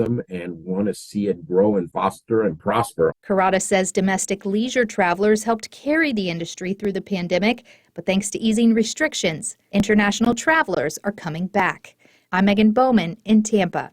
them and want to see it grow and foster and prosper. Carrata says domestic leisure travelers helped carry the industry through the pandemic, but thanks to easing restrictions, international travelers are coming back. I'm Megan Bowman in Tampa.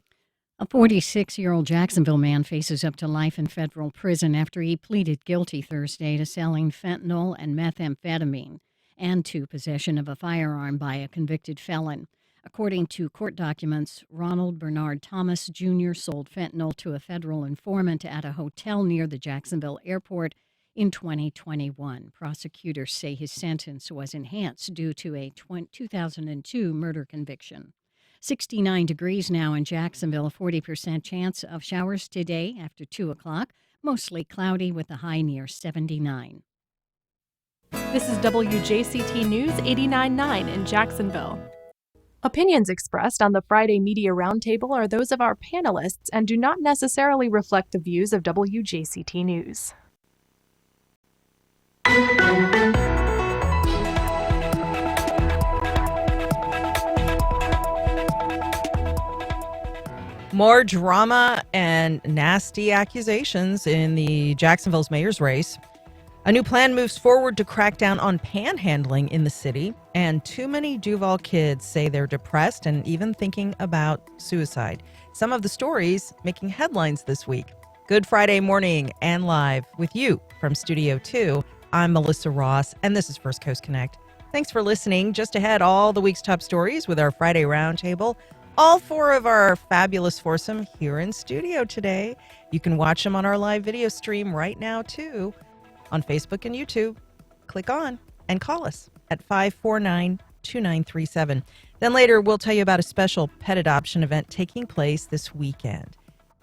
A 46-year-old Jacksonville man faces up to life in federal prison after he pleaded guilty Thursday to selling fentanyl and methamphetamine and to possession of a firearm by a convicted felon. According to court documents, Ronald Bernard Thomas Jr. sold fentanyl to a federal informant at a hotel near the Jacksonville airport in 2021. Prosecutors say his sentence was enhanced due to a 2002 murder conviction. 69 degrees now in Jacksonville, a 40% chance of showers today after 2 o'clock, mostly cloudy with a high near 79. This is WJCT News 89.9 in Jacksonville. Opinions expressed on the Friday Media Roundtable are those of our panelists and do not necessarily reflect the views of WJCT News. More drama and nasty accusations in the Jacksonville's mayor's race. A new plan moves forward to crack down on panhandling in the city, and too many Duval kids say they're depressed and even thinking about suicide. Some of the stories making headlines this week. Good Friday morning and live with you from Studio 2. I'm Melissa Ross, and this is First Coast Connect. Thanks for listening. Just ahead, all the week's top stories with our Friday Roundtable. All four of our fabulous foursome here in studio today. You can watch them on our live video stream right now, too, on Facebook and YouTube. Click on and call us at 549-2937. Then later, we'll tell you about a special pet adoption event taking place this weekend.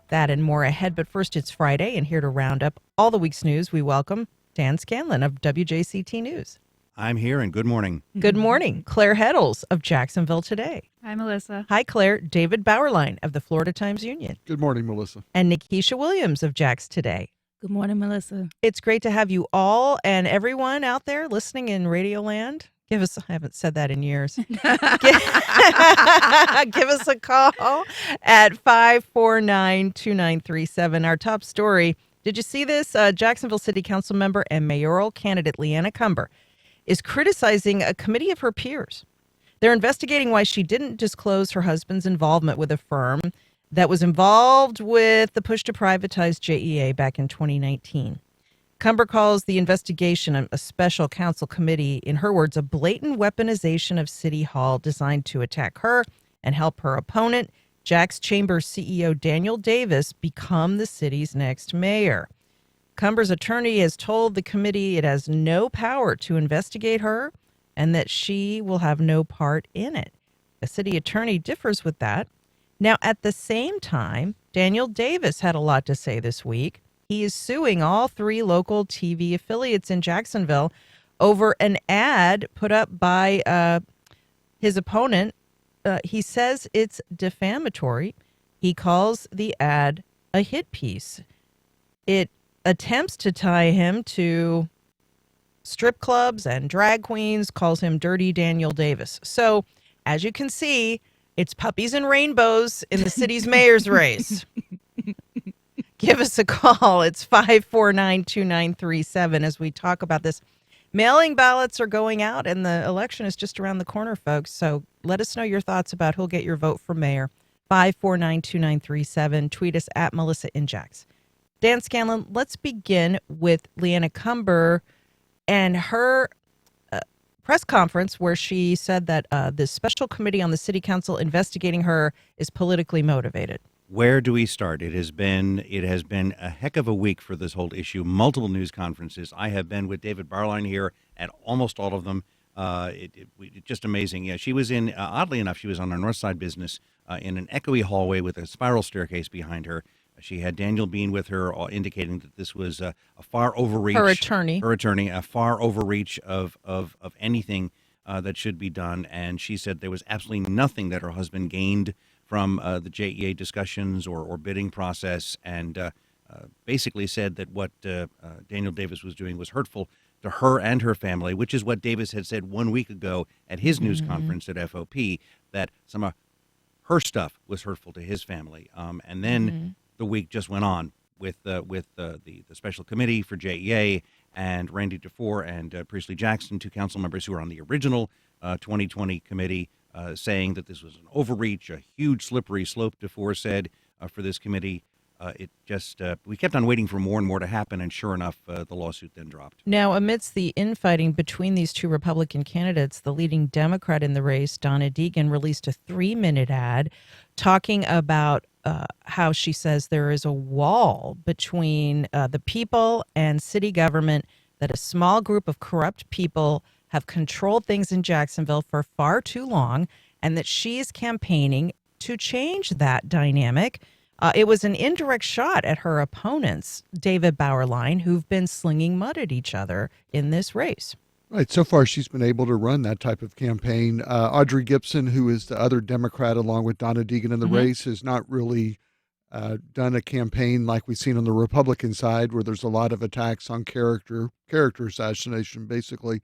That and more ahead, but first it's Friday, and here to round up all the week's news, we welcome Dan Scanlon of WJCT News. I'm here, and good morning. Good morning. Claire Heddles of Jacksonville Today. Hi, Melissa. Hi, Claire. David Bauerlein of the Florida Times-Union. Good morning, Melissa. And Nikisha Williams of Jax Today. Good morning, Melissa. It's great to have you all and everyone out there listening in Radioland. I haven't said that in years. Give us a call at 549-2937. Our top story, did you see this? Jacksonville City Council member and mayoral candidate Leanna Cumber is criticizing a committee of her peers. They're investigating why she didn't disclose her husband's involvement with a firm that was involved with the push to privatize JEA back in 2019. Cumber calls the investigation a special council committee, in her words, a blatant weaponization of City Hall designed to attack her and help her opponent, Jax Chambers CEO Daniel Davis, become the city's next mayor. Cumber's attorney has told the committee it has no power to investigate her and that she will have no part in it. The city attorney differs with that. Now, at the same time, Daniel Davis had a lot to say this week. He is suing all three local TV affiliates in Jacksonville over an ad put up by his opponent. He says it's defamatory. He calls the ad a hit piece. It attempts to tie him to strip clubs and drag queens, calls him Dirty Daniel Davis. So, as you can see, it's puppies and rainbows in the city's mayor's race. Give us a call. It's 549-2937 as we talk about this. Mailing ballots are going out, and the election is just around the corner, folks. So let us know your thoughts about who'll get your vote for mayor. 549-2937. Tweet us at Melissa in Jax. Dan Scanlon, let's begin with Leanna Cumber and her press conference where she said that the special committee on the city council investigating her is politically motivated. Where do we start? It has been a heck of a week for this whole issue. Multiple news conferences. I have been with David Barline here at almost all of them. Just amazing. Yeah, she was in, oddly enough, she was on our North Side business in an echoey hallway with a spiral staircase behind her. She had Daniel Bean with her, indicating that this was a far overreach. Her attorney, a far overreach of anything that should be done. And she said there was absolutely nothing that her husband gained from the JEA discussions or bidding process, and basically said that what Daniel Davis was doing was hurtful to her and her family, which is what Davis had said 1 week ago at his news conference at FOP, that some her stuff was hurtful to his family. And then the week just went on with the special committee for JEA and Randy DeFore and Priestley Jackson, 2 council members who were on the original 2020 committee, saying that this was an overreach, a huge slippery slope, DeFore said, for this committee. We kept on waiting for more and more to happen, and sure enough, the lawsuit then dropped. Now, amidst the infighting between these 2 Republican candidates, the leading Democrat in the race, Donna Deegan, released a 3-minute ad talking about how she says there is a wall between the people and city government, that a small group of corrupt people have controlled things in Jacksonville for far too long, and that she is campaigning to change that dynamic. It was an indirect shot at her opponents, David Bauerlein, who've been slinging mud at each other in this race. Right. So far, she's been able to run that type of campaign. Audrey Gibson, who is the other Democrat along with Donna Deegan in the race, has not really done a campaign like we've seen on the Republican side, where there's a lot of attacks on character assassination, basically.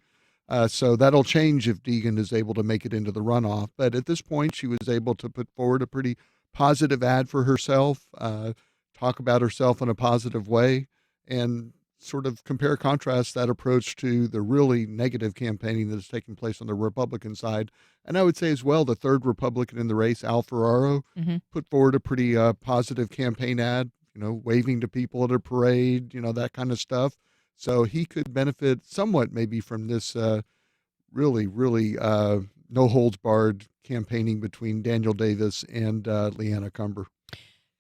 So that'll change if Deegan is able to make it into the runoff. But at this point, she was able to put forward a pretty positive ad for herself, talk about herself in a positive way, and sort of compare contrast that approach to the really negative campaigning that is taking place on the Republican side. And I would say as well, the third Republican in the race, Al Ferraro, put forward a pretty positive campaign ad, waving to people at a parade, that kind of stuff. So he could benefit somewhat maybe from this really no holds barred campaigning between Daniel Davis and Leanna Cumber.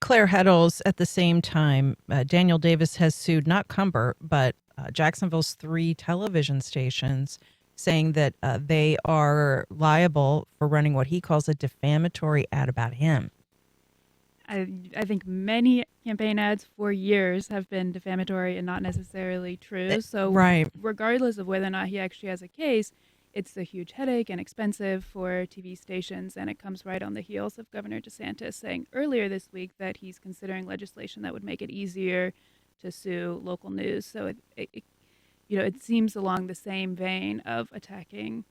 Claire Heddles, at the same time, Daniel Davis has sued not Cumber, but Jacksonville's 3 television stations, saying that they are liable for running what he calls a defamatory ad about him. I think many campaign ads for years have been defamatory and not necessarily true. So regardless of whether or not he actually has a case, it's a huge headache and expensive for TV stations, and it comes right on the heels of Governor DeSantis saying earlier this week that he's considering legislation that would make it easier to sue local news. So it seems along the same vein of attacking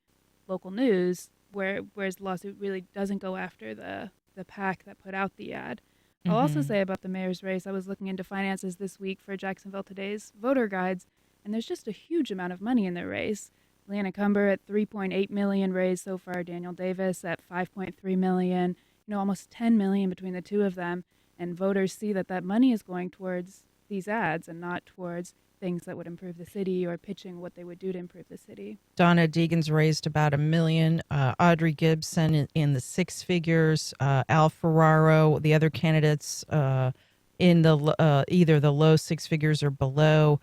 local news, whereas the lawsuit really doesn't go after the PAC that put out the ad. I'll also say about the mayor's race, I was looking into finances this week for Jacksonville Today's voter guides, and there's just a huge amount of money in the race. Leanna Cumber at $3.8 million raised so far, Daniel Davis at $5.3 million, almost $10 million between the 2 of them. And voters see that money is going towards these ads and not towards things that would improve the city or pitching what they would do to improve the city. Donna Deegan's raised about $1 million. Audrey Gibson in the 6 figures. Al Ferraro, the other candidates in the either the low 6 figures or below.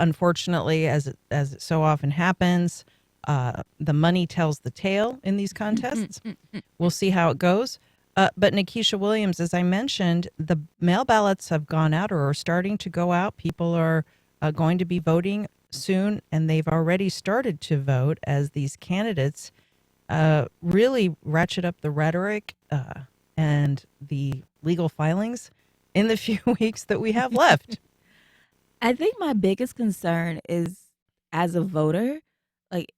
Unfortunately, as it so often happens, the money tells the tale in these contests. We'll see how it goes. But Nikisha Williams, as I mentioned, the mail ballots have gone out or are starting to go out. People are going to be voting soon, and they've already started to vote as these candidates really ratchet up the rhetoric and the legal filings in the few weeks that we have left. I think my biggest concern is, as a voter, like,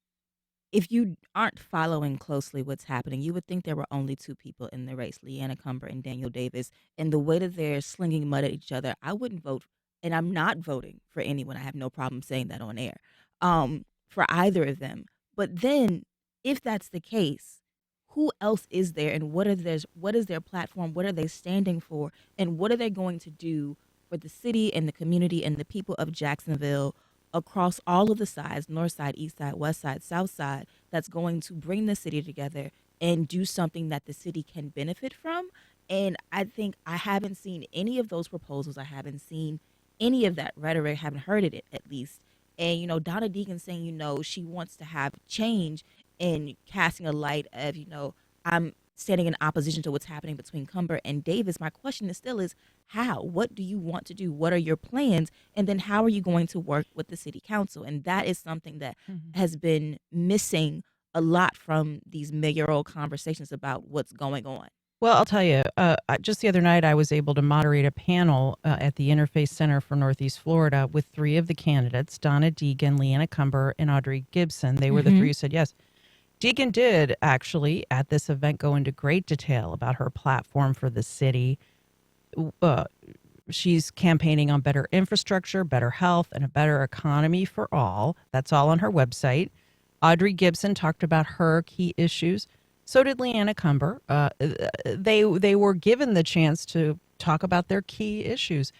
if you aren't following closely what's happening, you would think there were only 2 people in the race, Leanna Cumber and Daniel Davis. And the way that they're slinging mud at each other, I wouldn't vote, and I'm not voting for anyone. I have no problem saying that on air, for either of them. But then, if that's the case, who else is there, and what is their platform? What are they standing for? And what are they going to do for the city and the community and the people of Jacksonville across all of the sides, north side, east side, west side, south side, that's going to bring the city together and do something that the city can benefit from? And I think I haven't seen any of those proposals. I haven't seen any of that rhetoric, haven't heard it at least. And, Donna Deegan saying, she wants to have change and casting a light of, I'm standing in opposition to what's happening between Cumber and Davis. My question is how? What do you want to do? What are your plans? And then how are you going to work with the city council? And that is something that has been missing a lot from these mayoral conversations about what's going on. Well, I'll tell you, just the other night, I was able to moderate a panel at the Interfaith Center for Northeast Florida with 3 of the candidates, Donna Deegan, Leanna Cumber, and Audrey Gibson. They were the 3 who said yes. Deegan did actually at this event go into great detail about her platform for the city. She's campaigning on better infrastructure, better health, and a better economy for all. That's all on her website. Audrey Gibson talked about her key issues. So did Leanna Cumber. They were given the chance to talk about their key issues.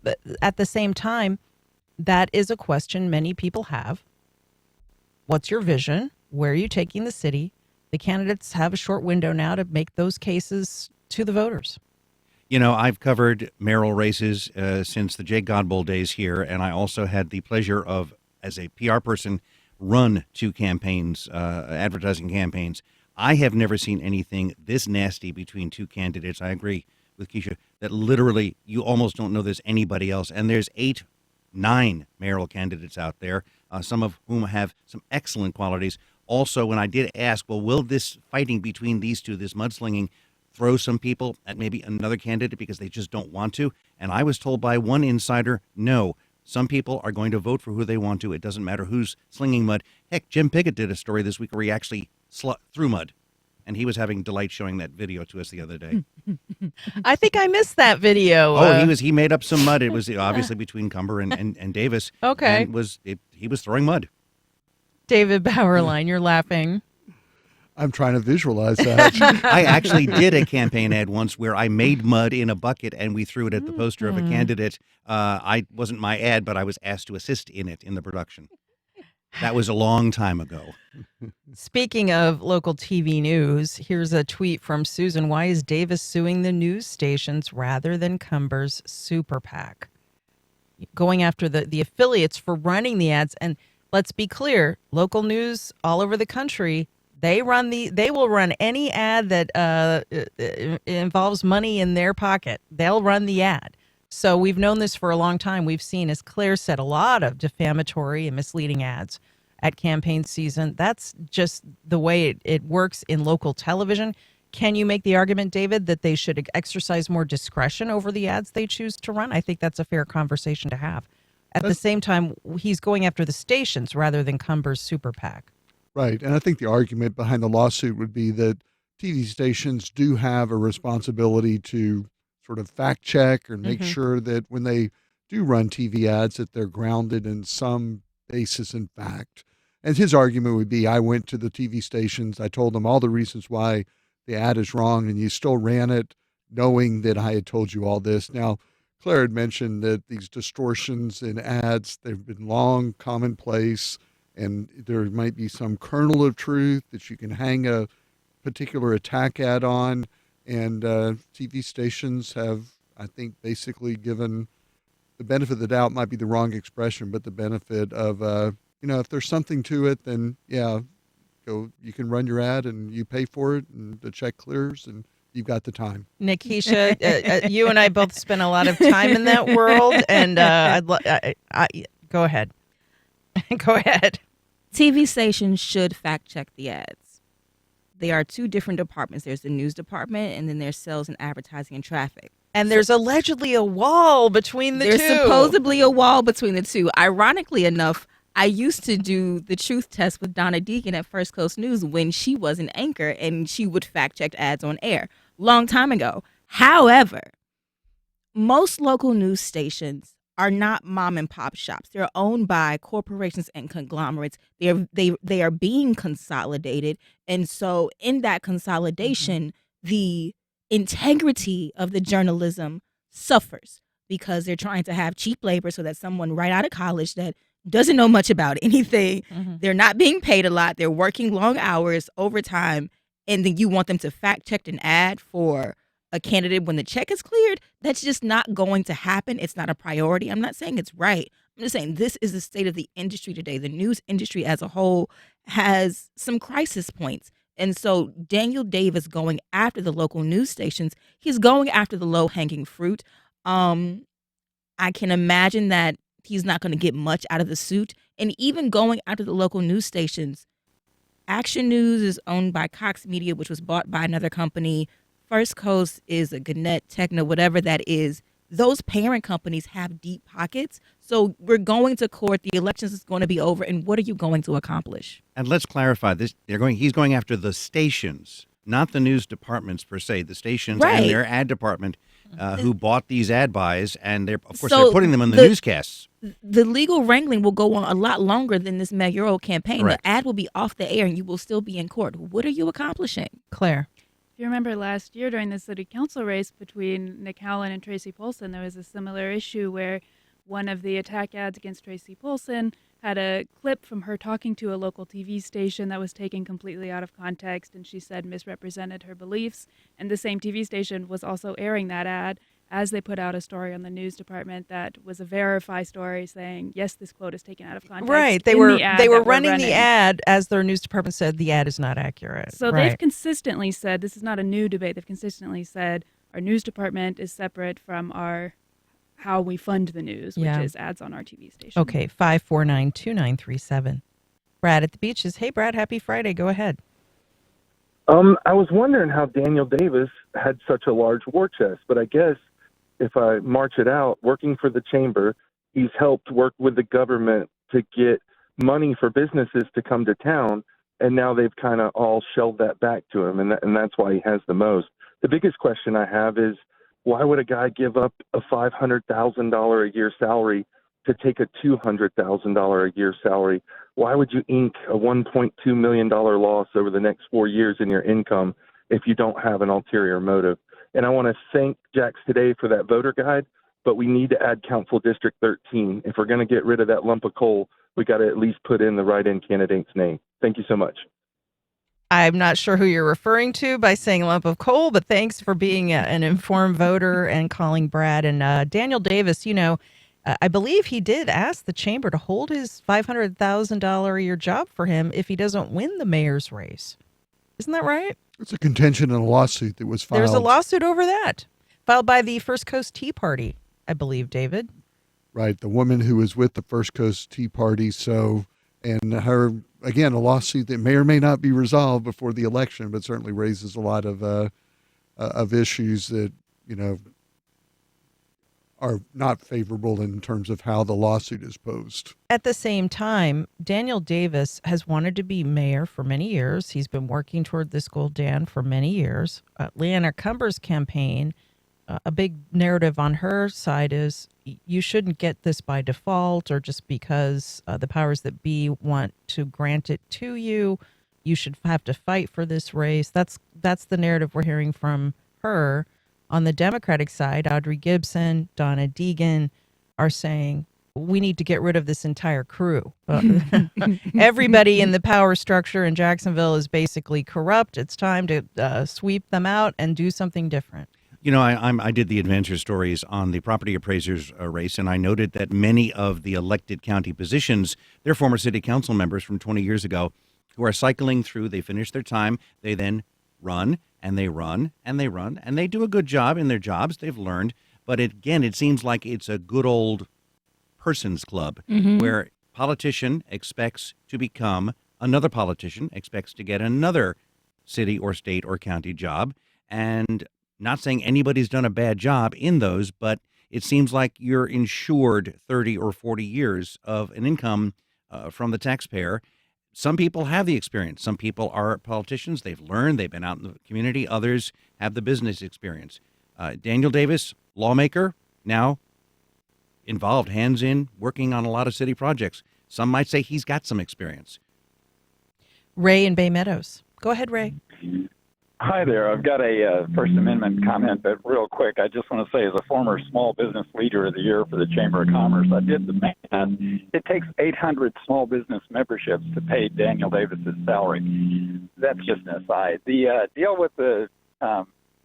But at the same time, that is a question many people have. What's your vision? Where are you taking the city? The candidates have a short window now to make those cases to the voters. You know, I've covered mayoral races since the Jake Godbold days here, and I also had the pleasure of, as a PR person, run 2 campaigns, advertising campaigns. I have never seen anything this nasty between 2 candidates. I agree with Keisha that literally you almost don't know there's anybody else. And there's 8, 9 mayoral candidates out there, some of whom have some excellent qualities. Also, when I did ask, well, will this fighting between these 2, this mudslinging, throw some people at maybe another candidate because they just don't want to? And I was told by one insider, no, some people are going to vote for who they want to. It doesn't matter who's slinging mud. Heck, Jim Pickett did a story this week where he actually threw mud. And he was having delight showing that video to us the other day. I think I missed that video. Oh, he made up some mud. It was obviously between Cumber and Davis. Okay. And he was throwing mud. David Bauerlein, you're laughing. I'm trying to visualize that. I actually did a campaign ad once where I made mud in a bucket and we threw it at the poster of a candidate. I wasn't my ad, but I was asked to assist in it in the production. That was a long time ago. Speaking of local TV news, here's a tweet from Susan. Why is Davis suing the news stations rather than Cumber's super PAC? Going after the affiliates for running the ads. And let's be clear, local news all over the country, they will run any ad that involves money in their pocket. They'll run the ad. So we've known this for a long time. We've seen, as Claire said, a lot of defamatory and misleading ads at campaign season. That's just the way it works in local television. Can you make the argument, David, that they should exercise more discretion over the ads they choose to run? I think that's a fair conversation to have. At the same time, he's going after the stations rather than Cumber's super PAC. Right. And I think the argument behind the lawsuit would be that TV stations do have a responsibility to sort of fact check or make sure that when they do run TV ads that they're grounded in some basis in fact. And his argument would be, I went to the TV stations, I told them all the reasons why the ad is wrong, and you still ran it knowing that I had told you all this. Now, Claire had mentioned that these distortions in ads, they've been long commonplace, and there might be some kernel of truth that you can hang a particular attack ad on. And TV stations have, I think, basically given the benefit of the doubt, might be the wrong expression, but the benefit of, if there's something to it, then yeah, you can run your ad and you pay for it and the check clears and you've got the time. Nikisha, you and I both spent a lot of time in that world, and go ahead. Go ahead. TV stations should fact check the ads. There are 2 different departments. There's the news department, and then there's sales and advertising and traffic. And there's allegedly a wall between the 2. There's supposedly a wall between the 2. Ironically enough, I used to do the truth test with Donna Deegan at First Coast News when she was an anchor, and she would fact check ads on air. Long time ago. However, most local news stations are not mom and pop shops. They're owned by corporations and conglomerates. They are being consolidated. And so in that consolidation, the integrity of the journalism suffers because they're trying to have cheap labor so that someone right out of college that doesn't know much about anything, they're not being paid a lot, they're working long hours, overtime, and then you want them to fact check an ad for a candidate when the check is cleared. That's just not going to happen. It's not a priority. I'm not saying it's right. I'm just saying this is the state of the industry today. The news industry as a whole has some crisis points. And so Daniel Davis going after the local news stations, he's going after the low-hanging fruit. I can imagine that he's not going to get much out of the suit. And even going after the local news stations, Action News is owned by Cox Media, which was bought by another company. First Coast is a Gannett, Techno, whatever that is. those parent companies have deep pockets. So we're going to court. The elections is going to be over. And what are you going to accomplish? And let's clarify this. He's going after the stations, not the news departments per se, the stations and their ad department who bought these ad buys. And they're putting them in the newscasts. The legal wrangling will go on a lot longer than this mayoral campaign. Correct. The ad will be off the air and you will still be in court. What are you accomplishing? Claire. If you remember last year during the city council race between Nick Howland and Tracy Polson, there was a similar issue where one of the attack ads against Tracy Polson had a clip from her talking to a local TV station that was taken completely out of context, and she said misrepresented her beliefs. And the same TV station was also airing that ad as they put out a story on the news department that was a verify story saying, yes, this quote is taken out of context. Right. They were running the ad as their news department said the ad is not accurate. So they've consistently said, this is not a new debate, they've consistently said our news department is separate from how we fund the news, which is ads on our TV station. Okay, 549-2937. Brad at the Beaches. Hey, Brad, happy Friday. Go ahead. I was wondering how Daniel Davis had such a large war chest, but I guess if I march it out, working for the chamber, he's helped work with the government to get money for businesses to come to town, and now they've kind of all shelved that back to him, and that's why he has the most. The biggest question I have is, why would a guy give up a $500,000 a year salary to take a $200,000 a year salary? Why would you ink a $1.2 million loss over the next 4 years in your income if you don't have an ulterior motive? And I want to thank Jax today for that voter guide, but we need to add Council District 13. If we're going to get rid of that lump of coal, we got to at least put in the write-in candidate's name. Thank you so much. I'm not sure who you're referring to by saying lump of coal, but thanks for being an informed voter and calling Brad. And Daniel Davis, I believe he did ask the chamber to hold his $500,000 a year job for him if he doesn't win the mayor's race. Isn't that right? It's a contention in a lawsuit that was filed. There's a lawsuit over that, filed by the First Coast Tea Party, I believe, David. Right, the woman who was with the First Coast Tea Party. So, and her, again, a lawsuit that may or may not be resolved before the election, but certainly raises a lot of issues that, are not favorable in terms of how the lawsuit is posed. At the same time, Daniel Davis has wanted to be mayor for many years. He's been working toward this goal, Dan, for many years. Leanna Cumber's campaign, a big narrative on her side is you shouldn't get this by default or just because the powers that be want to grant it to you. You should have to fight for this race. That's the narrative we're hearing from her. On the Democratic side, Audrey Gibson, Donna Deegan are saying, we need to get rid of this entire crew. Everybody in the power structure in Jacksonville is basically corrupt. It's time to sweep them out and do something different. I did the adventure stories on the property appraisers race, and I noted that many of the elected county positions, they're former city council members from 20 years ago who are cycling through. They finish their time. They then run. And they run, and they run, and they do a good job in their jobs. They've learned. But it seems like it's a good old person's club where politician expects to become another politician, expects to get another city or state or county job. And not saying anybody's done a bad job in those, but it seems like you're insured 30 or 40 years of an income from the taxpayer. Some people have the experience. Some people are politicians. They've learned. They've been out in the community. Others have the business experience. Daniel Davis, lawmaker, now involved, hands in, working on a lot of city projects. Some might say he's got some experience. Ray in Bay Meadows. Go ahead, Ray. Hi there. I've got a First Amendment comment, but real quick, I just want to say as a former small business leader of the year for the Chamber of Commerce, I did the math. It takes 800 small business memberships to pay Daniel Davis's salary. That's just an aside. The deal with the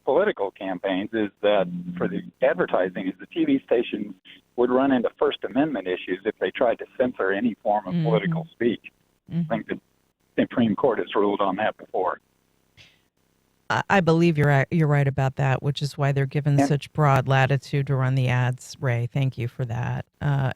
political campaigns is that for the advertising is the TV stations would run into First Amendment issues if they tried to censor any form of political speech. I think the Supreme Court has ruled on that before. I believe you're right about that, which is why they're given such broad latitude to run the ads, Ray. Thank you for that.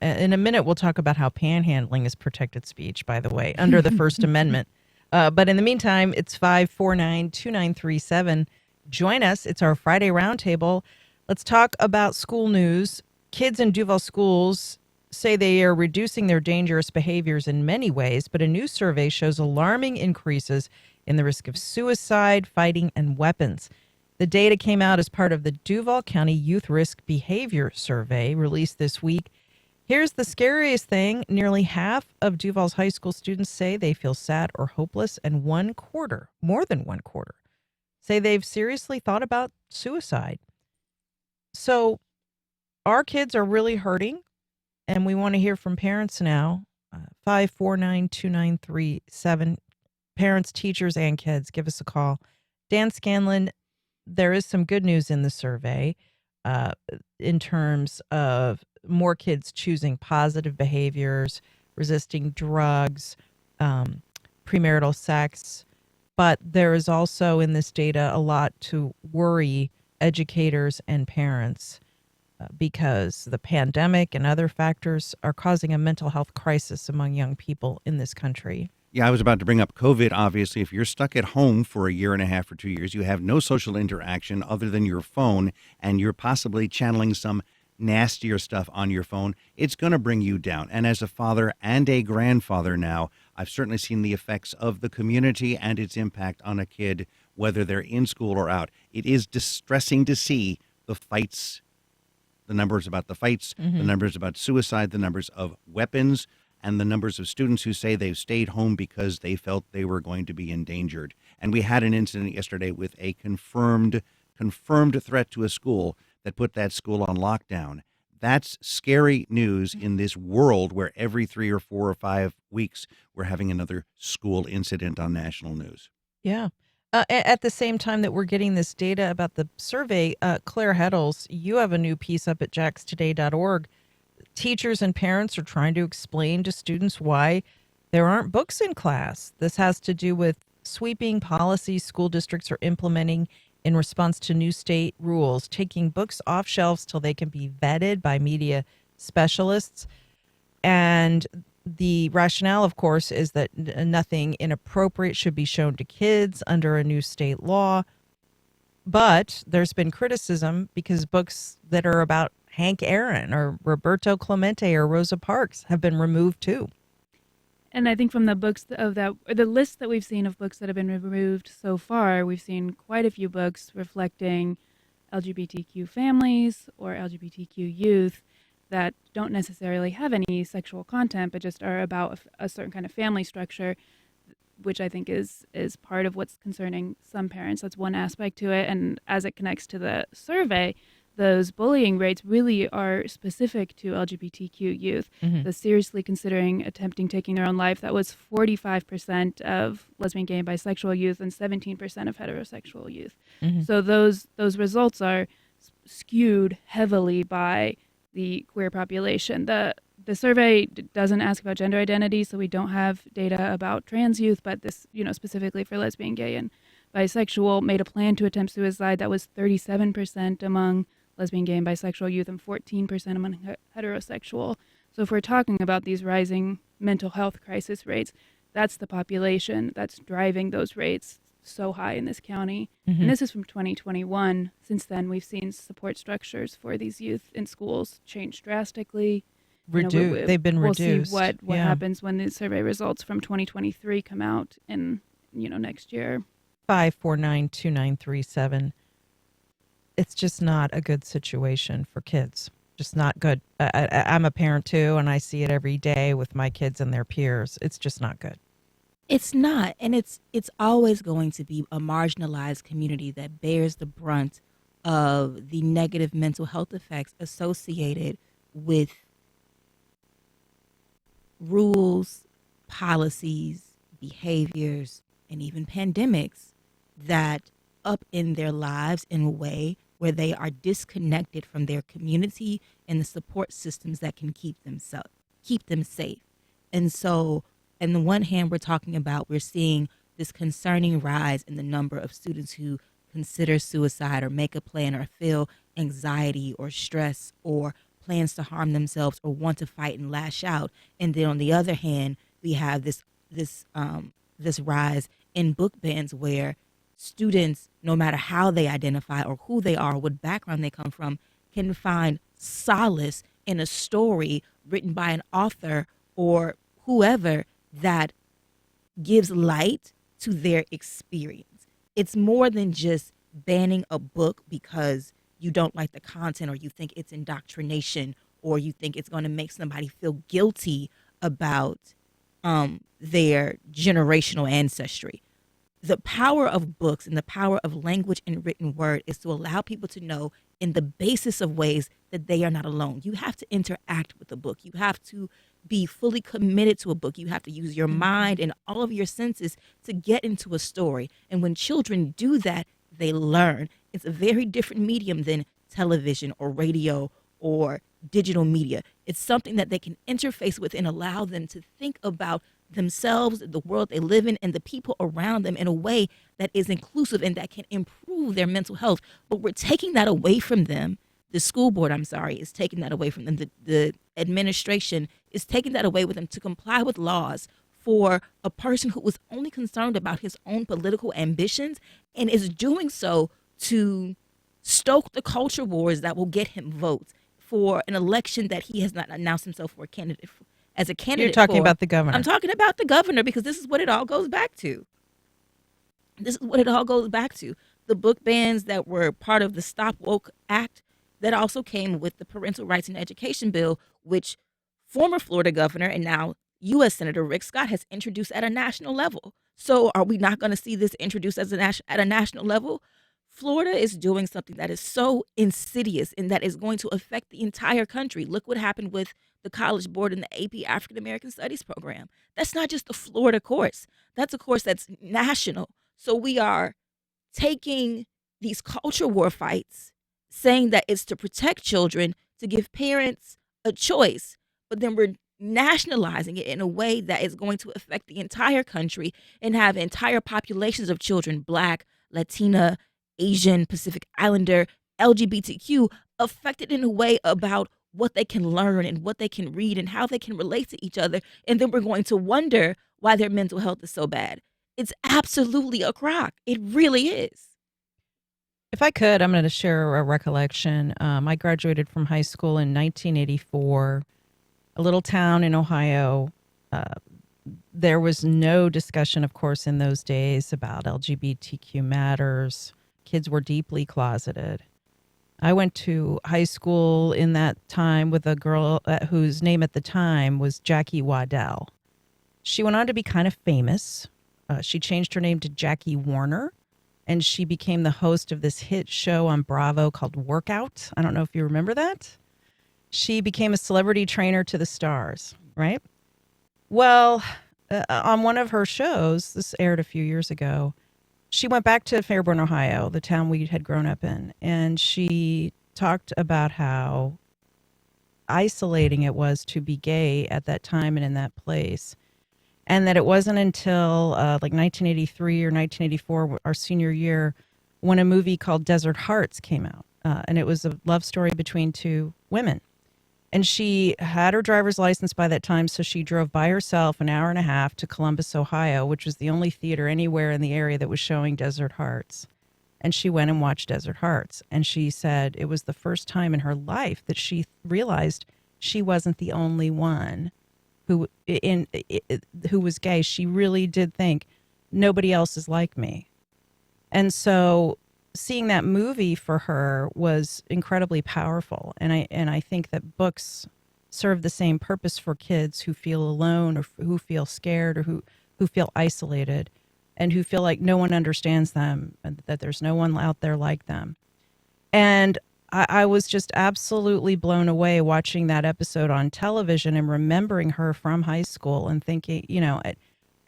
In a minute, we'll talk about how panhandling is protected speech, by the way, under the First Amendment. But in the meantime, it's 549-2937. Join us. It's our Friday Roundtable. Let's talk about school news. Kids in Duval schools say they are reducing their dangerous behaviors in many ways, but a new survey shows alarming increases in the risk of suicide, fighting, and weapons. The data came out as part of the Duval County Youth Risk Behavior Survey released this week. Here's the scariest thing. Nearly half of Duval's high school students say they feel sad or hopeless, and more than one quarter, say they've seriously thought about suicide. So our kids are really hurting, and we want to hear from parents now. 549-2937. Parents, teachers, and kids, give us a call. Dan Scanlon, there is some good news in the survey in terms of more kids choosing positive behaviors, resisting drugs, premarital sex. But there is also in this data a lot to worry educators and parents because the pandemic and other factors are causing a mental health crisis among young people in this country. Yeah, I was about to bring up COVID. Obviously, if you're stuck at home for a year and a half or 2 years, you have no social interaction other than your phone, and you're possibly channeling some nastier stuff on your phone, it's going to bring you down. And as a father and a grandfather now, I've certainly seen the effects of the community and its impact on a kid, whether they're in school or out. It is distressing to see the fights, the numbers about the fights, the numbers about suicide, the numbers of weapons, and the numbers of students who say they've stayed home because they felt they were going to be endangered. And we had an incident yesterday with a confirmed threat to a school that put that school on lockdown. That's scary news in this world where every 3 or 4 or 5 weeks we're having another school incident on national news. Yeah. At the same time that we're getting this data about the survey, Claire Heddles, you have a new piece up at jaxtoday.org. Teachers and parents are trying to explain to students why there aren't books in class. This has to do with sweeping policies school districts are implementing in response to new state rules, taking books off shelves till they can be vetted by media specialists. And the rationale, of course, is that nothing inappropriate should be shown to kids under a new state law. But there's been criticism because books that are about Hank Aaron or Roberto Clemente or Rosa Parks have been removed too. And I think from the books of that, or the list that we've seen of books that have been removed so far, we've seen quite a few books reflecting LGBTQ families or LGBTQ youth that don't necessarily have any sexual content, but just are about a certain kind of family structure, which I think is part of what's concerning some parents. That's one aspect to it. And as it connects to the survey, those bullying rates really are specific to LGBTQ youth. The seriously considering attempting taking their own life, that was 45% of lesbian, gay, and bisexual youth and 17% of heterosexual youth. So those results are skewed heavily by the queer population. The survey doesn't ask about gender identity, so we don't have data about trans youth, but this, specifically for lesbian, gay, and bisexual, made a plan to attempt suicide. That was 37% among lesbian, gay, and bisexual youth and 14% among heterosexual. So if we're talking about these rising mental health crisis rates, that's the population that's driving those rates so high in this county. And this is from 2021. Since then, we've seen support structures for these youth in schools change drastically. They've been reduced. We'll see what happens when the survey results from 2023 come out in next year. 549-2937. It's just not a good situation for kids. Just not good. I'm a parent too, and I see it every day with my kids and their peers. It's just not good. It's not, and it's always going to be a marginalized community that bears the brunt of the negative mental health effects associated with rules, policies, behaviors, and even pandemics that upend their lives in a way where they are disconnected from their community and the support systems that can keep them safe. And so, on the one hand, we're seeing this concerning rise in the number of students who consider suicide or make a plan or feel anxiety or stress or plans to harm themselves or want to fight and lash out. And then on the other hand, we have this rise in book bans where students, no matter how they identify or who they are, what background they come from, can find solace in a story written by an author or whoever that gives light to their experience. It's more than just banning a book because you don't like the content or you think it's indoctrination or you think it's going to make somebody feel guilty about their generational ancestry. The power of books and the power of language and written word is to allow people to know in the basis of ways that they are not alone. You have to interact with the book. You have to be fully committed to a book. You have to use your mind and all of your senses to get into a story. And when children do that, they learn. It's a very different medium than television or radio or digital media. It's something that they can interface with and allow them to think about themselves, the world they live in, and the people around them in a way that is inclusive and that can improve their mental health. But we're taking that away from them. The school board, is taking that away from them. The administration is taking that away with them to comply with laws for a person who was only concerned about his own political ambitions and is doing so to stoke the culture wars that will get him votes for an election that he has not announced himself for a candidate for. As a candidate, You're talking about the governor. I'm talking about the governor because this is what it all goes back to. This is what it all goes back to. The book bans that were part of the Stop Woke Act that also came with the Parental Rights and Education Bill, which former Florida governor and now U.S. Senator Rick Scott has introduced at a national level. So are we not going to see this introduced at a national level? Florida is doing something that is so insidious and that is going to affect the entire country. Look what happened with the College Board and the AP African American Studies program. That's not just a Florida course. That's a course that's national. So we are taking these culture war fights, saying that it's to protect children, to give parents a choice, but then we're nationalizing it in a way that is going to affect the entire country and have entire populations of children, Black, Latina, Asian, Pacific Islander, LGBTQ, affected in a way about what they can learn and what they can read and how they can relate to each other. And then we're going to wonder why their mental health is so bad. It's absolutely a crock. It really is. If I could, I'm going to share a recollection. I graduated from high school in 1984, a little town in Ohio. There was no discussion, of course, in those days about LGBTQ matters. Kids were deeply closeted. I went to high school in that time with a girl whose name at the time was Jackie Waddell. She went on to be kind of famous. She changed her name to Jackie Warner, and she became the host of this hit show on Bravo called Workout. I don't know if you remember that. She became a celebrity trainer to the stars, right? Well, on one of her shows, this aired a few years ago, she went back to Fairborn, Ohio, the town we had grown up in, and she talked about how isolating it was to be gay at that time and in that place, and that it wasn't until like 1983 or 1984, our senior year, when a movie called Desert Hearts came out, and it was a love story between two women. And she had her driver's license by that time, so she drove by herself an hour and a half to Columbus, Ohio, which was the only theater anywhere in the area that was showing Desert Hearts. And she went and watched Desert Hearts. And she said it was the first time in her life that she realized she wasn't the only one who was gay. She really did think nobody else is like me. And so seeing that movie for her was incredibly powerful. And I think that books serve the same purpose for kids who feel alone or who feel scared or who feel isolated and who feel like no one understands them and that there's no one out there like them. And I was just absolutely blown away watching that episode on television and remembering her from high school and thinking,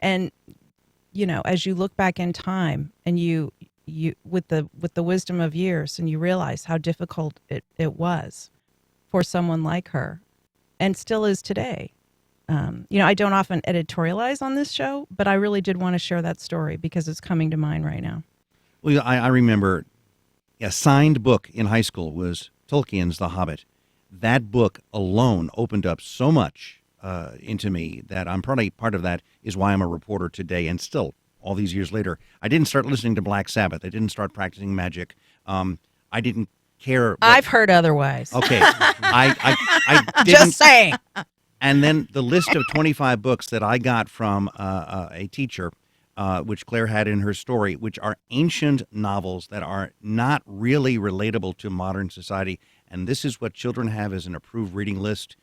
as you look back in time and you with the wisdom of years, and you realize how difficult it was for someone like her, and still is today. I don't often editorialize on this show, but I really did want to share that story because it's coming to mind right now. Well, I remember a signed book in high school was Tolkien's The Hobbit. That book alone opened up so much into me that I'm probably part of that is why I'm a reporter today and still all these years later. I didn't start listening to Black Sabbath. I didn't start practicing magic. I didn't care. I've heard otherwise. Okay. I didn't. Just saying. And then the list of 25 books that I got from a teacher, which Claire had in her story, which are ancient novels that are not really relatable to modern society. And this is what children have as an approved reading list.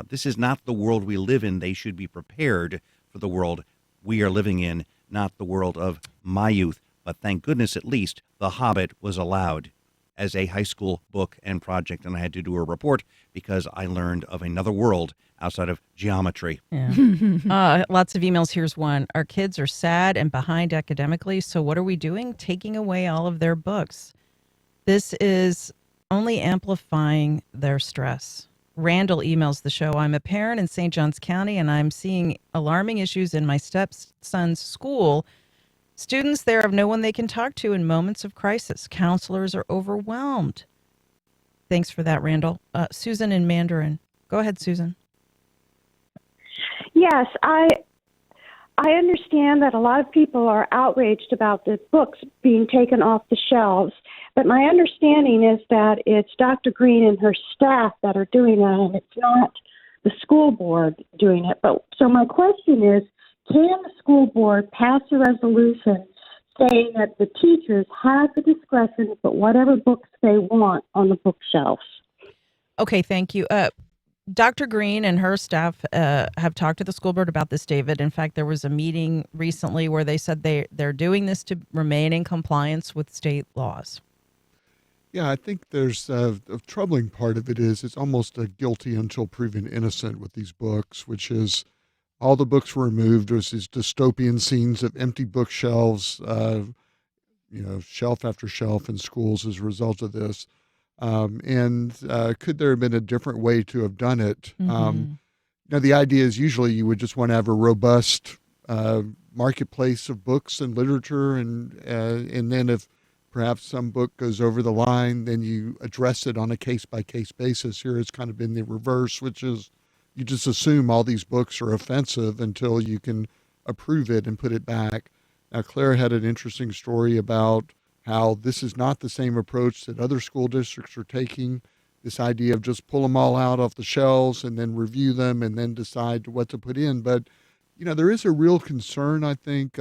This is not the world we live in. They should be prepared for the world we are living in, not the world of my youth. But thank goodness, at least, The Hobbit was allowed as a high school book and project, and I had to do a report because I learned of another world outside of geometry. Yeah. Lots of emails. Here's one. Our kids are sad and behind academically, so what are we doing? Taking away all of their books. This is only amplifying their stress. Randall emails the show. I'm a parent in St. Johns County, and I'm seeing alarming issues in my stepson's school. Students there have no one they can talk to in moments of crisis. Counselors are overwhelmed. Thanks for that, Randall. Susan in Mandarin. Go ahead, Susan. Yes, I understand that a lot of people are outraged about the books being taken off the shelves, but my understanding is that it's Dr. Green and her staff that are doing that, and it's not the school board doing it. But so my question is, can the school board pass a resolution saying that the teachers have the discretion to put whatever books they want on the bookshelves? Okay, thank you. Dr. Green and her staff have talked to the school board about this, David. In fact, there was a meeting recently where they said they're doing this to remain in compliance with state laws. Yeah, I think there's a troubling part of it is it's almost a guilty until proven innocent with these books, which is all the books were removed. There's these dystopian scenes of empty bookshelves, shelf after shelf in schools as a result of this. Could there have been a different way to have done it? Mm-hmm. The idea is usually you would just want to have a robust marketplace of books and literature, and then if perhaps some book goes over the line, then you address it on a case-by-case basis. Here it's kind of been the reverse, which is you just assume all these books are offensive until you can approve it and put it back. Now, Claire had an interesting story about how this is not the same approach that other school districts are taking, this idea of just pull them all out off the shelves and then review them and then decide what to put in. But, there is a real concern, I think,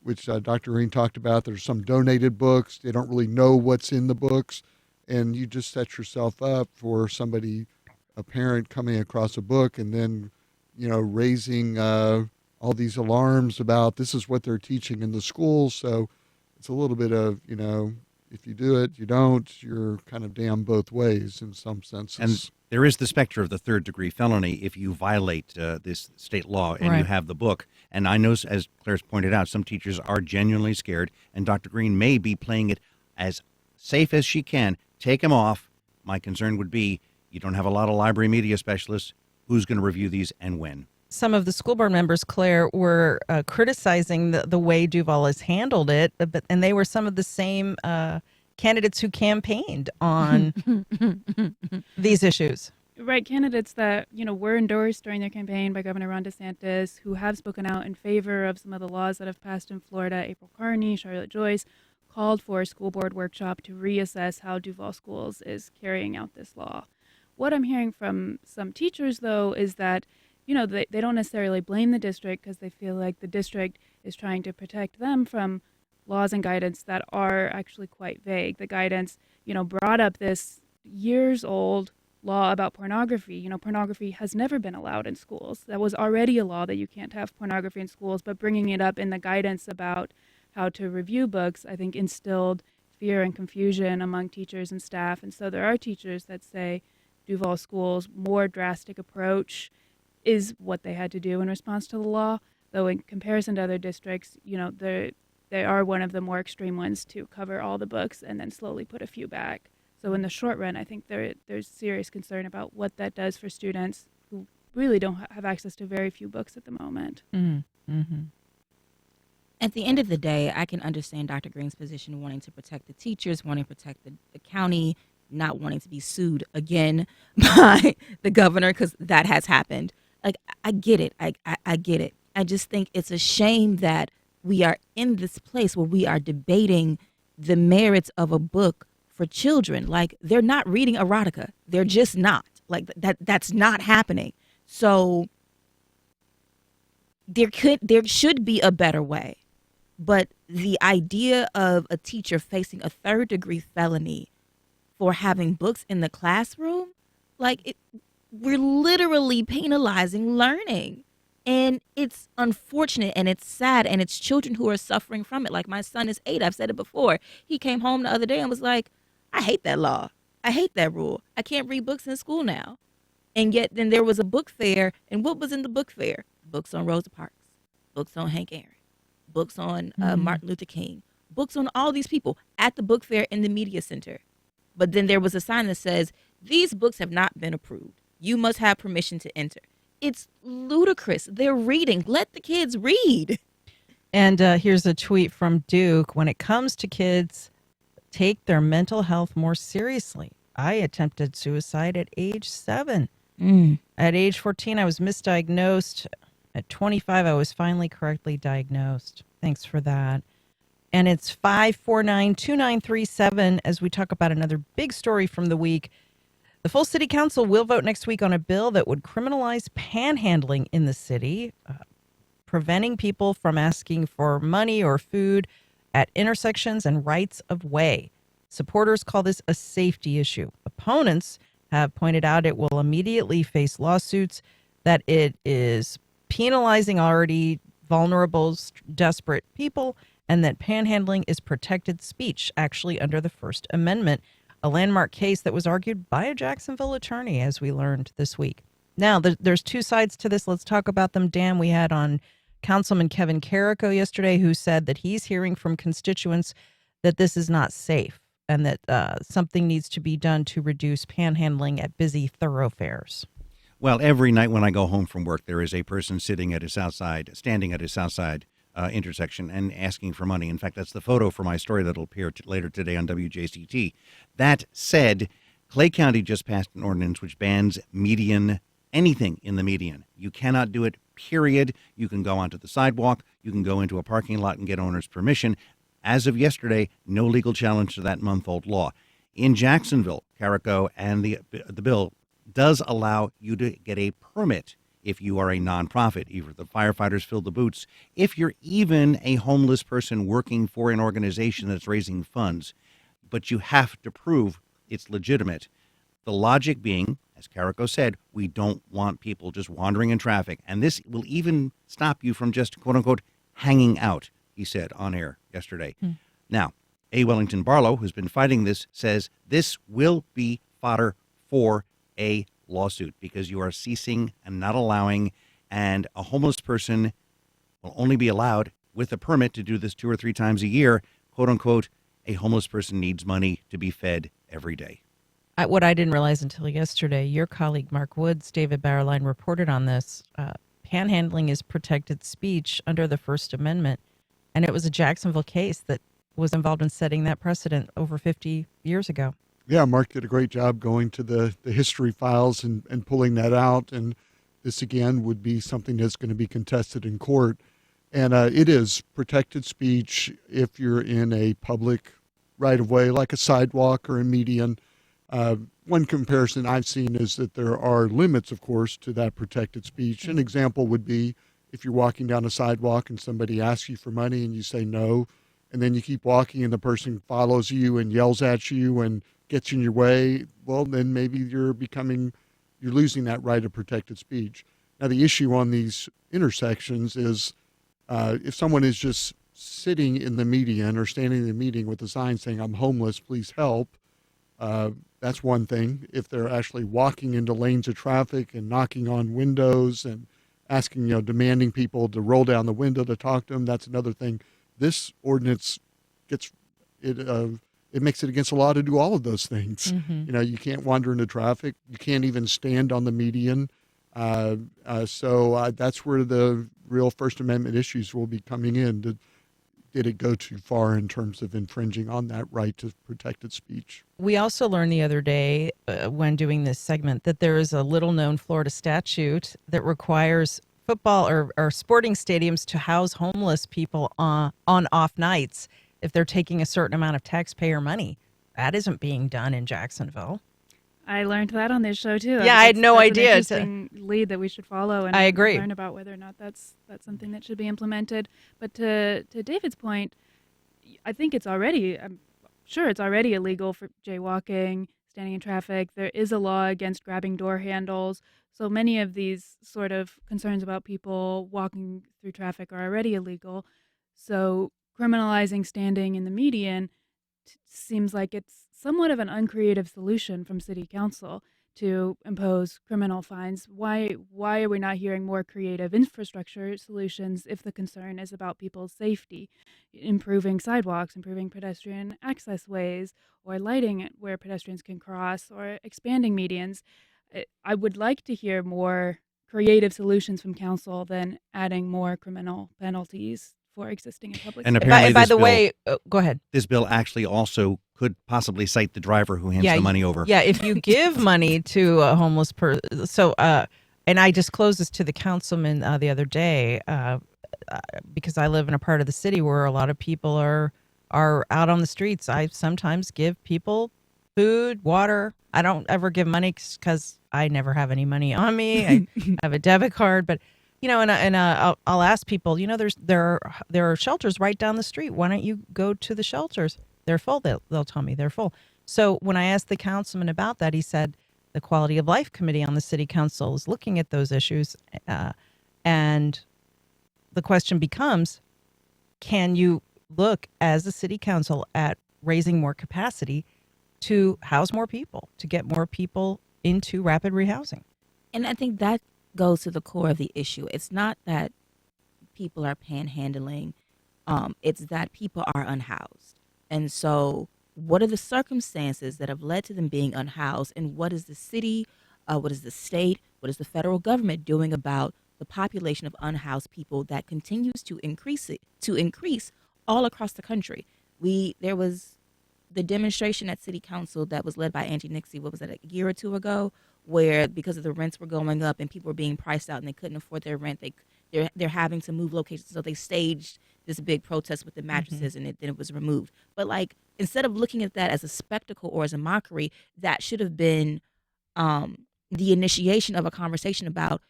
which Dr. Green talked about. There's some donated books. They don't really know what's in the books. And you just set yourself up for somebody, a parent coming across a book and then, raising all these alarms about this is what they're teaching in the schools. So it's a little bit of, if you do it, you don't, you're kind of damned both ways in some senses. And there is the specter of the third-degree felony if you violate this state law and you have the book. And I know, as Claire's pointed out, some teachers are genuinely scared, and Dr. Green may be playing it as safe as she can. Take them off. My concern would be you don't have a lot of library media specialists. Who's going to review these and when? Some of the school board members, Claire, were criticizing the way Duval has handled it, and they were some of the same candidates who campaigned on these issues. Right, candidates that, were endorsed during their campaign by Governor Ron DeSantis, who have spoken out in favor of some of the laws that have passed in Florida. April Carney, Charlotte Joyce, called for a school board workshop to reassess how Duval Schools is carrying out this law. What I'm hearing from some teachers, though, is that they don't necessarily blame the district because they feel like the district is trying to protect them from laws and guidance that are actually quite vague. The guidance, brought up this years-old law about pornography. Pornography has never been allowed in schools. That was already a law that you can't have pornography in schools, but bringing it up in the guidance about how to review books, I think, instilled fear and confusion among teachers and staff. And so there are teachers that say Duval Schools' more drastic approach is what they had to do in response to the law, though in comparison to other districts, they are one of the more extreme ones to cover all the books and then slowly put a few back. So in the short run, I think there's serious concern about what that does for students who really don't have access to very few books at the moment. Mm-hmm. Mm-hmm. At the end of the day, I can understand Dr. Green's position, wanting to protect the teachers, wanting to protect the county, not wanting to be sued again by the governor, because that has happened. I get it. I get it. I just think it's a shame that we are in this place where we are debating the merits of a book for children. Like, they're not reading erotica. They're just not. Like, that's not happening. So there should be a better way. But the idea of a teacher facing a third-degree felony for having books in the classroom, we're literally penalizing learning. And it's unfortunate and it's sad, and it's children who are suffering from it. Like, my son is 8. I've said it before. He came home the other day and was like, I hate that law. I hate that rule. I can't read books in school now. And yet then there was a book fair, and what was in the book fair? Books on Rosa Parks, books on Hank Aaron, books on Martin Luther King, books on all these people at the book fair in the media center. But then there was a sign that says, these books have not been approved. You must have permission to enter. It's ludicrous. They're reading. Let the kids read. And here's a tweet from Duke. When it comes to kids, take their mental health more seriously. I attempted suicide at age 7. At age 14, I was misdiagnosed. At 25, I was finally correctly diagnosed. Thanks for that. And it's 549-2937 as we talk about another big story from the week. The full city council will vote next week on a bill that would criminalize panhandling in the city, preventing people from asking for money or food at intersections and rights of way. Supporters call this a safety issue. Opponents have pointed out it will immediately face lawsuits, that it is penalizing already vulnerable, desperate people, and that panhandling is protected speech, actually under the First Amendment, a landmark case that was argued by a Jacksonville attorney, as we learned this week. Now, there's two sides to this. Let's talk about them. Dan, we had on Councilman Kevin Carrico yesterday, who said that he's hearing from constituents that this is not safe and that something needs to be done to reduce panhandling at busy thoroughfares. Well, every night when I go home from work, there is a person standing at a south side intersection and asking for money. In fact, that's the photo for my story that'll appear later today on WJCT. That said, Clay County just passed an ordinance which bans anything in the median. You cannot do it, period. You can go onto the sidewalk. You can go into a parking lot and get owner's permission. As of yesterday, no legal challenge to that month-old law. In Jacksonville, Carrico and the bill does allow you to get a permit if you are a nonprofit, either the firefighters fill the boots, if you're even a homeless person working for an organization that's raising funds, but you have to prove it's legitimate. The logic being, as Carrico said, we don't want people just wandering in traffic, and this will even stop you from just, quote-unquote, hanging out, he said on air yesterday. Now, A. Wellington Barlow, who's been fighting this, says this will be fodder for a lawsuit because you are ceasing and not allowing, and a homeless person will only be allowed with a permit to do this 2 or 3 times a year. Quote unquote, a homeless person needs money to be fed every day. What I didn't realize until yesterday, your colleague Mark Woods, David Bauerlein, reported on this. Panhandling is protected speech under the First Amendment, and it was a Jacksonville case that was involved in setting that precedent over 50 years ago. Yeah, Mark did a great job going to the history files and pulling that out. And this, again, would be something that's going to be contested in court. And it is protected speech if you're in a public right-of-way, like a sidewalk or a median. One comparison I've seen is that there are limits, of course, to that protected speech. An example would be if you're walking down a sidewalk and somebody asks you for money and you say no, and then you keep walking and the person follows you and yells at you and gets in your way, well, then maybe you're losing that right of protected speech. Now, the issue on these intersections is if someone is just sitting in the median or standing in the median with a sign saying, I'm homeless, please help, that's one thing. If they're actually walking into lanes of traffic and knocking on windows and asking, demanding people to roll down the window to talk to them, that's another thing. This ordinance it makes it against the law to do all of those things. Mm-hmm. You can't wander into traffic. You can't even stand on the median. So that's where the real First Amendment issues will be coming in. Did it go too far in terms of infringing on that right to protected speech? We also learned the other day when doing this segment that there is a little-known Florida statute that requires football or sporting stadiums to house homeless people on off nights if they're taking a certain amount of taxpayer money. That isn't being done in Jacksonville. I learned that on this show too. Yeah, I had no idea. It's an interesting lead that we should follow, and I agree. Learn about whether or not that's something that should be implemented. But to David's point, I think it's already. I'm sure it's already illegal for jaywalking, standing in traffic. There is a law against grabbing door handles. So many of these sort of concerns about people walking through traffic are already illegal. So criminalizing standing in the median seems like it's somewhat of an uncreative solution from city council to impose criminal fines. Why are we not hearing more creative infrastructure solutions if the concern is about people's safety, improving sidewalks, improving pedestrian access ways, or lighting where pedestrians can cross, or expanding medians? I would like to hear more creative solutions from council than adding more criminal penalties for existing in public. And apparently, by the way, go ahead. This bill actually also could possibly cite the driver who hands the money over. Yeah, if you give money to a homeless person. So, and I disclosed this to the councilman the other day because I live in a part of the city where a lot of people are out on the streets. I sometimes give people food, water. I don't ever give money because I never have any money on me. I have a debit card, but. I'll ask people, there are shelters right down the street. Why don't you go to the shelters? They're full. They'll tell me they're full. So when I asked the councilman about that, he said the Quality of Life Committee on the city council is looking at those issues. And the question becomes, can you look as a city council at raising more capacity to house more people, to get more people into rapid rehousing? And I think that goes to the core of the issue. It's not that people are panhandling. It's that people are unhoused. And so what are the circumstances that have led to them being unhoused? And what is the city, what is the state, what is the federal government doing about the population of unhoused people that continues to increase all across the country? There was the demonstration at City Council that was led by Angie Nixie, what was that, a year or two ago, where because of the rents were going up and people were being priced out and they couldn't afford their rent, they're having to move locations. So they staged this big protest with the mattresses, and then it was removed. But instead of looking at that as a spectacle or as a mockery, that should have been the initiation of a conversation about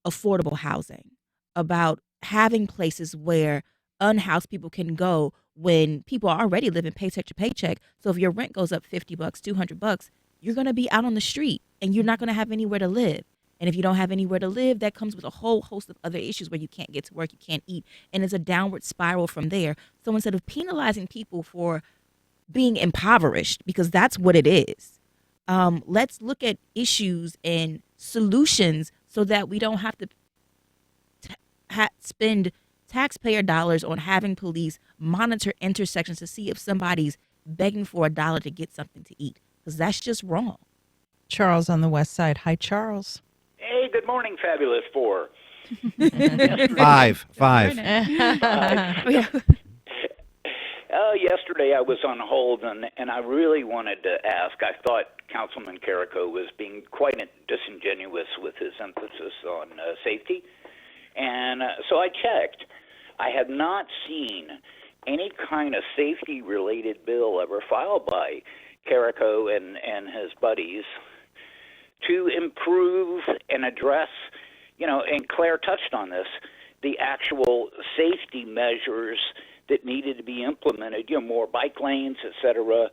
affordable housing, about having places where unhoused people can go when people are already living paycheck to paycheck. So if your rent goes up $50, $200, you're going to be out on the street and you're not going to have anywhere to live. And if you don't have anywhere to live, that comes with a whole host of other issues where you can't get to work, you can't eat, and it's a downward spiral from there. So instead of penalizing people for being impoverished, because that's what it is, let's look at issues and solutions so that we don't have to spend taxpayer dollars on having police monitor intersections to see if somebody's begging for $1 to get something to eat, because that's just wrong. Charles on the west side. Hi, Charles. Hey, good morning, Fabulous Four. Five. Yesterday I was on hold, and I really wanted to ask. I thought Councilman Carrico was being quite disingenuous with his emphasis on safety. And so I checked. I have not seen any kind of safety-related bill ever filed by Carrico and his buddies to improve and address, and Claire touched on this, the actual safety measures that needed to be implemented, more bike lanes, et cetera,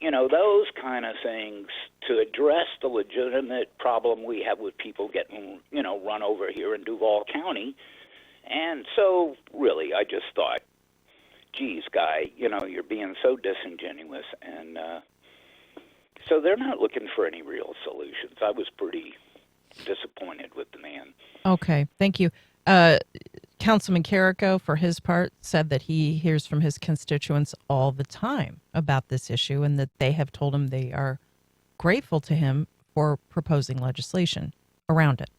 those kind of things to address the legitimate problem we have with people getting, run over here in Duval County. And so, really, I just thought, geez, guy, you're being so disingenuous. And so they're not looking for any real solutions. I was pretty disappointed with the man. Okay, thank you. Councilman Carrico, for his part, said that he hears from his constituents all the time about this issue and that they have told him they are grateful to him for proposing legislation around it.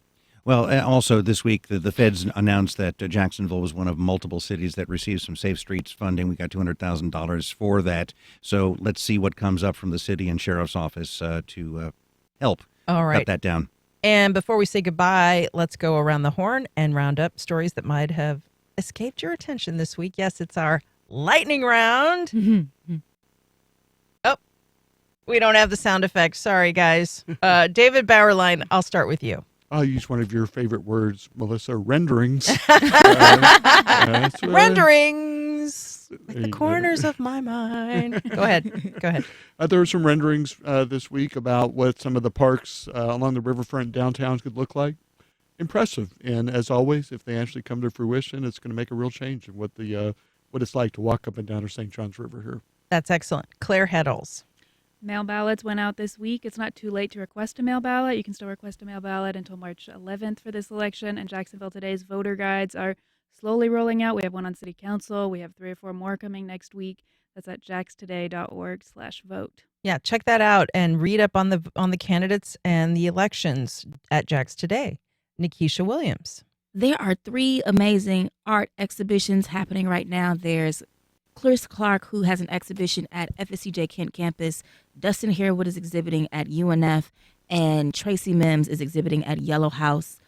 Well, also this week, the feds announced that Jacksonville was one of multiple cities that received some Safe Streets funding. We got $200,000 for that. So let's see what comes up from the city and sheriff's office to help cut that down. And before we say goodbye, let's go around the horn and round up stories that might have escaped your attention this week. Yes, it's our lightning round. Oh, we don't have the sound effects. Sorry, guys. David Bauerlein, I'll start with you. I'll use one of your favorite words, Melissa, renderings. Renderings at the corners of my mind. Go ahead. There were some renderings this week about what some of the parks along the riverfront downtowns could look like. Impressive. And as always, if they actually come to fruition, it's going to make a real change in what it's like to walk up and down our St. Johns River here. That's excellent. Claire Heddles. Mail ballots went out this week. It's not too late to request a mail ballot. You can still request a mail ballot until March 11th for this election. And Jacksonville Today's voter guides are slowly rolling out. We have one on City Council. We have 3 or 4 more coming next week. That's at jaxtoday.org/vote. Yeah, check that out and read up on the candidates and the elections at Jax Today. Nikisha Williams. There are 3 amazing art exhibitions happening right now. There's Clarissa Clark, who has an exhibition at FSCJ Kent campus. Dustin Harewood is exhibiting at UNF, and Tracy Mims is exhibiting at Yellow House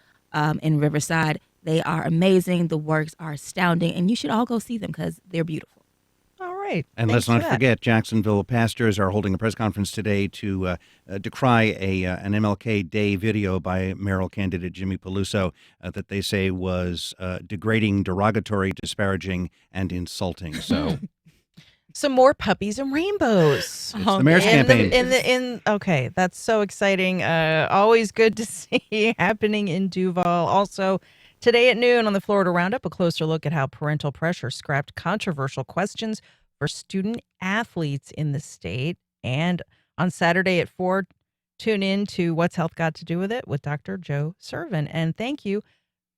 in Riverside. They are amazing. The works are astounding, and you should all go see them because they're beautiful. All right. And let's not forget, Jacksonville pastors are holding a press conference today to decry an MLK Day video by mayoral candidate Jimmy Peluso that they say was degrading, derogatory, disparaging, and insulting. So, some more puppies and rainbows. It's the mayor's campaign. Okay, that's so exciting. Always good to see happening in Duval. Also, today at noon on the Florida Roundup, a closer look at how parental pressure scrapped controversial questions for student athletes in the state. And on Saturday at 4, tune in to What's Health Got to Do with It with Dr. Joe Servin. And thank you,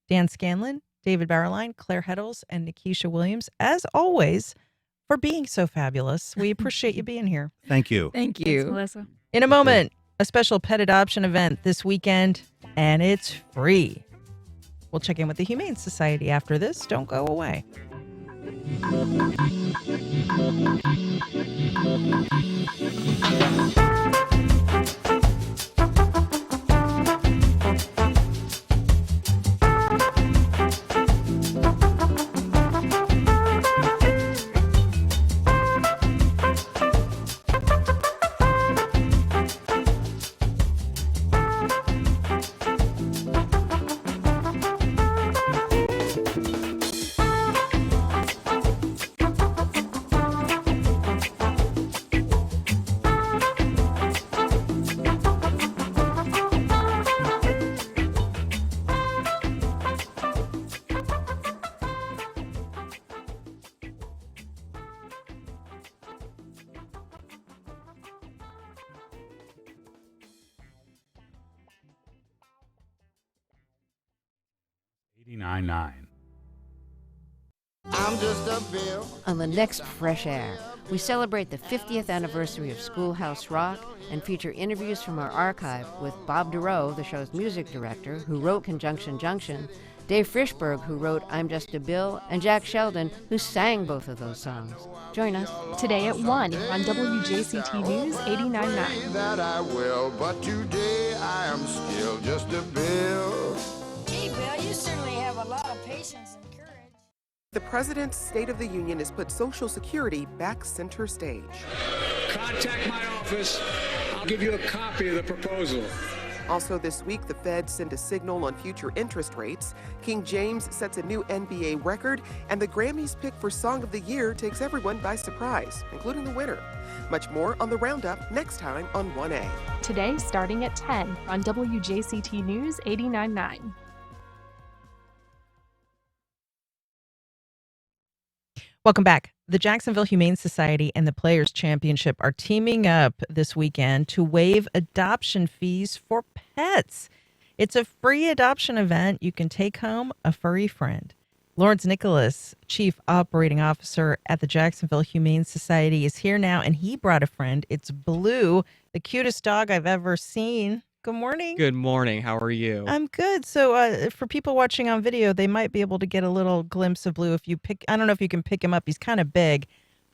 Dan Scanlon, David Bauerlein, Claire Heddles, and Nikisha Williams, as always, for being so fabulous. We appreciate you being here. Thank you. Thank you. Thanks, Melissa. In a moment, a special pet adoption event this weekend, and it's free. We'll check in with the Humane Society after this. Don't go away. On the next Fresh Air, we celebrate the 50th anniversary of Schoolhouse Rock and feature interviews from our archive with Bob Dorough, the show's music director, who wrote Conjunction Junction, Dave Frischberg, who wrote I'm Just a Bill, and Jack Sheldon, who sang both of those songs. Join us today at 1 on WJCT News 89.9. That I will, but today I am still just a Bill. Gee, Bill, you certainly have a lot of patience and courage. The President's State of the Union has put Social Security back center stage. Contact my office. I'll give you a copy of the proposal. Also this week, the Fed sent a signal on future interest rates. King James sets a new NBA record, and the Grammys pick for Song of the Year takes everyone by surprise, including the winner. Much more on the Roundup next time on 1A. Today, starting at 10 on WJCT News 89.9. Welcome back. The Jacksonville Humane Society and the Players Championship are teaming up this weekend to waive adoption fees for pets. It's a free adoption event. You can take home a furry friend. Lawrence Nicholas, Chief Operating Officer at the Jacksonville Humane Society, is here now, and he brought a friend. It's Blue, the cutest dog I've ever seen. Good morning. Good morning. How are you? I'm good. So for people watching on video, they might be able to get a little glimpse of Blue if you pick. I don't know if you can pick him up. He's kind of big,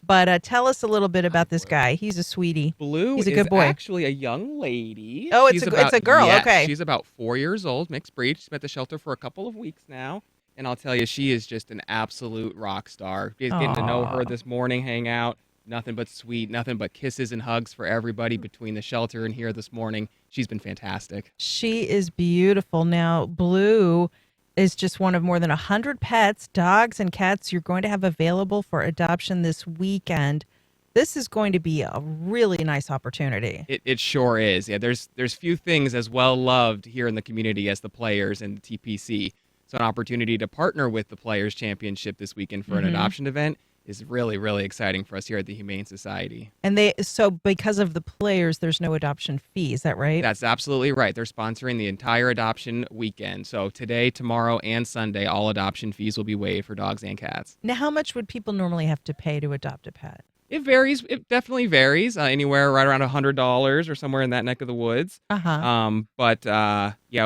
But tell us a little bit about this guy. He's a sweetie. Blue He's a is good boy. actually a young lady. Oh, it's a girl. Yes, Okay. She's about 4 years old, mixed breed. She's been at the shelter for a couple of weeks now. And I'll tell you, she is just an absolute rock star. Just getting to know her this morning, hang out. Nothing but sweet, nothing but kisses and hugs for everybody between the shelter and here this morning. She's been fantastic. She is beautiful. Now, Blue is just one of more than 100 pets, dogs and cats you're going to have available for adoption this weekend. This is going to be a really nice opportunity. It sure is. Yeah, there's few things as well loved here in the community as the players and the TPC. So an opportunity to partner with the Players Championship this weekend for an adoption event is really, really exciting for us here at the Humane Society. And so because of the players, there's no adoption fee. Is that right? That's absolutely right. They're sponsoring the entire adoption weekend. So today, tomorrow, and Sunday, all adoption fees will be waived for dogs and cats. Now, how much would people normally have to pay to adopt a pet? It varies. It definitely varies. Anywhere right around $100 or somewhere in that neck of the woods. Yeah,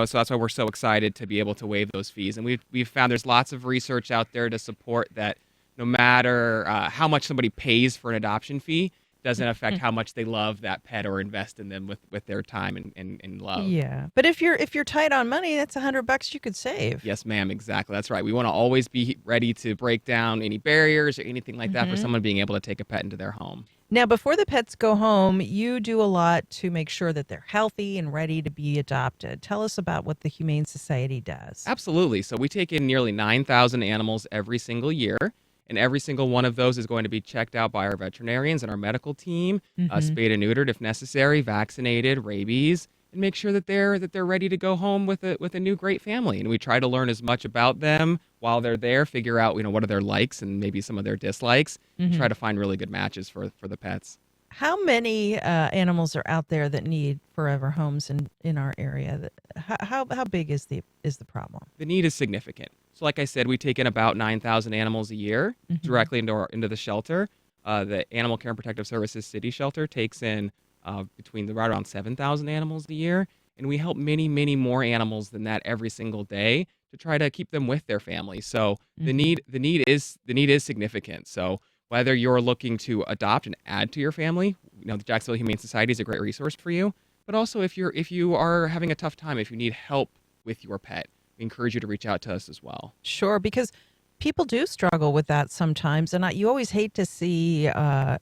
so that's why we're so excited to be able to waive those fees. And we've found there's lots of research out there to support that. No matter how much somebody pays for an adoption fee, doesn't affect how much they love that pet or invest in them with their time and love. Yeah, but if you're tight on money, that's $100 you could save. Yes, ma'am. Exactly. That's right. We want to always be ready to break down any barriers or anything like that for someone being able to take a pet into their home. Now, before the pets go home, you do a lot to make sure that they're healthy and ready to be adopted. Tell us about what the Humane Society does. Absolutely. So we take in nearly 9,000 animals every single year. And every single one of those is going to be checked out by our veterinarians and our medical team, spayed and neutered if necessary, vaccinated, rabies, and make sure that they're ready to go home with a new great family. And we try to learn as much about them while they're there, figure out what are their likes and maybe some of their dislikes, and try to find really good matches for the pets. How many animals are out there that need forever homes in our area? How big is the problem? The need is significant. So like I said, we take in about 9,000 animals a year directly into the shelter. The Animal Care and Protective Services City Shelter takes in right around 7,000 animals a year. And we help many, many more animals than that every single day to try to keep them with their families. So the need is significant. So whether you're looking to adopt and add to your family, the Jacksonville Humane Society is a great resource for you. But also if you are having a tough time, if you need help with your pet, we encourage you to reach out to us as well. Sure, because people do struggle with that sometimes. And you always hate to see the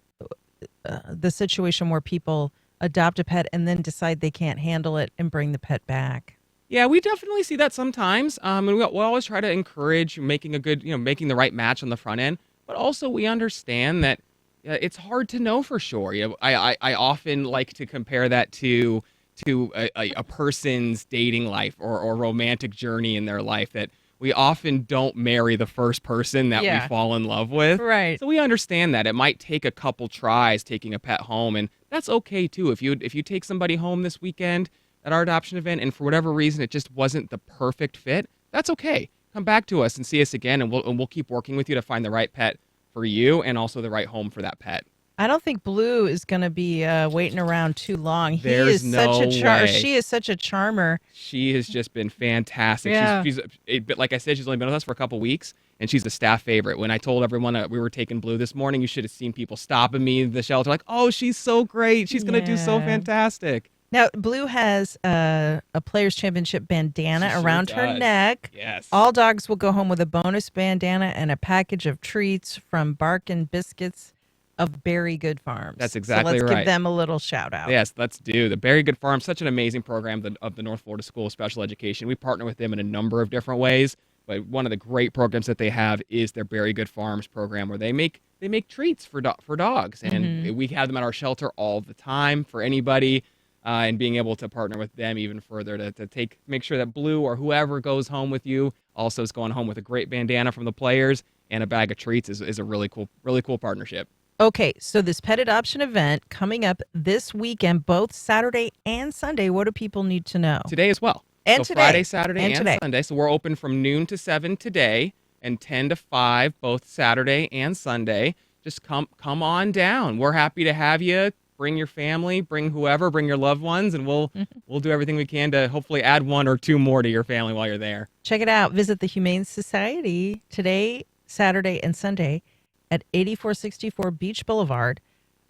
situation where people adopt a pet and then decide they can't handle it and bring the pet back. Yeah, we definitely see that sometimes. And we'll always try to encourage making making the right match on the front end. But also we understand that it's hard to know for sure. I often like to compare that to a person's dating life or romantic journey in their life, that we often don't marry the first person that we fall in love with. Right. So we understand that it might take a couple tries taking a pet home, and that's okay too. If you take somebody home this weekend at our adoption event and for whatever reason it just wasn't the perfect fit, that's okay. Come back to us and see us again, and we'll keep working with you to find the right pet for you and also the right home for that pet. I don't think Blue is going to be waiting around too long. There's no way. She is such a charmer. She has just been fantastic. Yeah. She's like I said, she's only been with us for a couple weeks, and she's a staff favorite. When I told everyone that we were taking Blue this morning, you should have seen people stopping me in the shelter like, oh, she's so great. She's going to do so fantastic. Now, Blue has a Players Championship bandana around her neck. Yes. All dogs will go home with a bonus bandana and a package of treats from Bark and Biscuits of Berry Good Farms. That's exactly right. So let's give them a little shout out. Yes, let's do. The Berry Good Farm, such an amazing program of the North Florida School of Special Education. We partner with them in a number of different ways, but one of the great programs that they have is their Berry Good Farms program, where they make treats for dogs, and we have them at our shelter all the time for anybody. And being able to partner with them even further to make sure that Blue or whoever goes home with you also is going home with a great bandana from the players and a bag of treats is a really cool partnership. Okay, so this pet adoption event coming up this weekend, both Saturday and Sunday. What do people need to know? Today as well. And so today. Friday, Saturday, and today. Sunday. So we're open from noon to 7 today and 10 to 5 both Saturday and Sunday. Just come on down. We're happy to have you. Bring your family, bring whoever, bring your loved ones, and we'll do everything we can to hopefully add one or two more to your family while you're there. Check it out. Visit the Humane Society today, Saturday, and Sunday at 8464 Beach Boulevard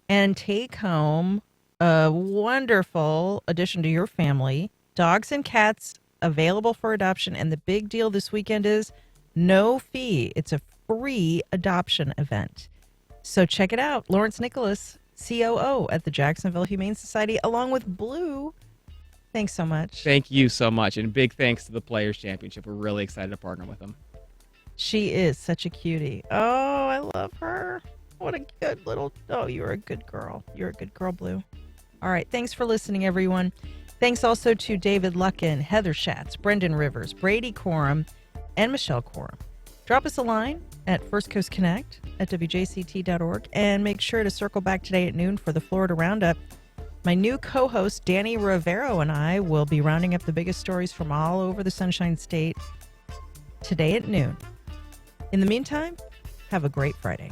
and take home a wonderful addition to your family. Dogs and cats available for adoption. And the big deal this weekend is no fee. It's a free adoption event. So check it out. Lawrence Nicholas, COO at the Jacksonville Humane Society, along with Blue. Thanks so much. Thank you so much. And big thanks to the Players Championship. We're really excited to partner with them. She is such a cutie. Oh, I love her. What a good little... Oh, you're a good girl. You're a good girl, Blue. All right. Thanks for listening, everyone. Thanks also to David Luckin, Heather Schatz, Brendan Rivers, Brady Corum, and Michelle Corum. Drop us a line at First Coast Connect at WJCT.org, and make sure to circle back today at noon for the Florida Roundup. My new co-host, Danny Rivero, and I will be rounding up the biggest stories from all over the Sunshine State today at noon. In the meantime, have a great Friday.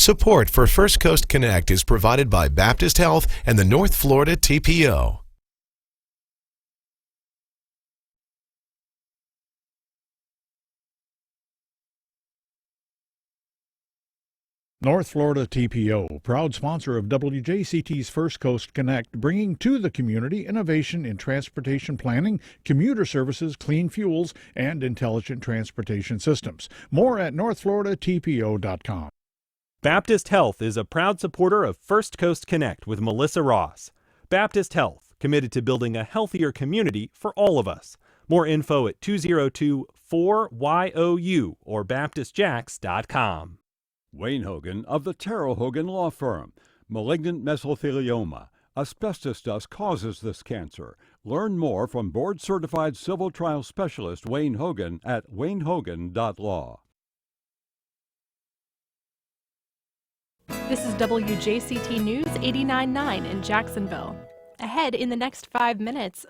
Support for First Coast Connect is provided by Baptist Health and the North Florida TPO. North Florida TPO, proud sponsor of WJCT's First Coast Connect, bringing to the community innovation in transportation planning, commuter services, clean fuels, and intelligent transportation systems. More at northfloridatpo.com. Baptist Health is a proud supporter of First Coast Connect with Melissa Ross. Baptist Health, committed to building a healthier community for all of us. More info at 202-4YOU or baptistjacks.com. Wayne Hogan of the Terrell Hogan Law Firm. Malignant mesothelioma. Asbestos dust causes this cancer. Learn more from board-certified civil trial specialist Wayne Hogan at waynehogan.law. This is WJCT News 89.9 in Jacksonville. Ahead in the next 5 minutes,